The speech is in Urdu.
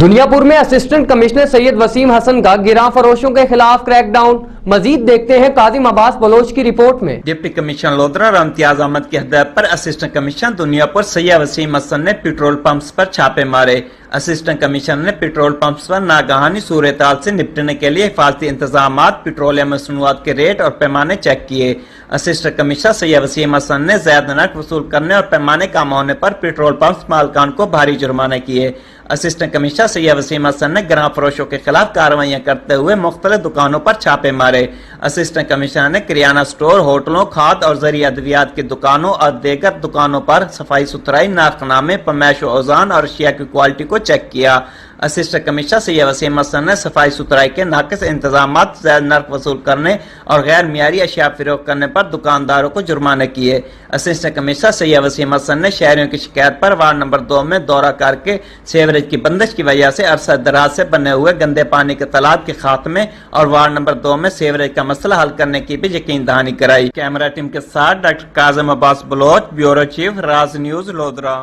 دنیا پور میں اسسٹنٹ کمشنر سید وسیم حسن کا گراں فروشوں کے خلاف کریک ڈاؤن، مزید دیکھتے ہیں کاظم عباس بلوچ کی رپورٹ میں۔ ڈپٹی کمشنر لودھرا اور امتیاز احمد کی ہدایت پر اسسٹنٹ کمشنر دنیا پور سید وسیم حسن نے پیٹرول پمپس پر چھاپے مارے۔ اسسٹنٹ کمشنر نے پیٹرول پمپس پر ناگہانی صورتحال سے نپٹنے کے لیے حفاظتی انتظامات، پیٹرولیم مصنوعات کے ریٹ اور پیمانے چیک کیے۔ اسسٹنٹ کمشنر سید وسیم حسن نے زائد نرخ وصول کرنے اور پیمانے کم ہونے پر پیٹرول پمپس مالکان کو بھاری جرمانے کیے۔ اسسٹنٹ کمشنر سید وسیم حسن نے گراں فروشوں کے خلاف کارروائیاں کرتے ہوئے مختلف دکانوں پر چھاپے مارے۔ اسسٹنٹ کمشنر نے کریانہ سٹور، ہوٹلوں، کھاد اور زرعی ادویات کی دکانوں اور دیگر دکانوں پر صفائی ستھرائی، ناخنامے، پیمائش و اوزان اور اشیاء کی کوالٹی کو چیک کیا۔ اسسٹنٹ کمشنر سید وسیم حسن نے صفائی ستھرائی کے ناقص انتظامات، زائد نرخ وصول کرنے اور غیر معیاری اشیاء فروخت کرنے پر دکانداروں کو جرمانے کیے۔ اسسٹنٹ کمشنر سید وسیم حسن نے شہریوں کی شکایت پر وارڈ نمبر 2 میں دورہ کر کے سیوریج کی بندش کی وجہ سے عرصہ دراز سے بنے ہوئے گندے پانی کے تالاب کے خاتمے اور وارڈ نمبر 2 میں سیوریج کا مسئلہ حل کرنے کی بھی یقین دہانی کرائی۔ کیمرہ ٹیم کے ساتھ ڈاکٹر کاظم عباس بلوچ، بیورو چیف، راز نیوز، لودھرا۔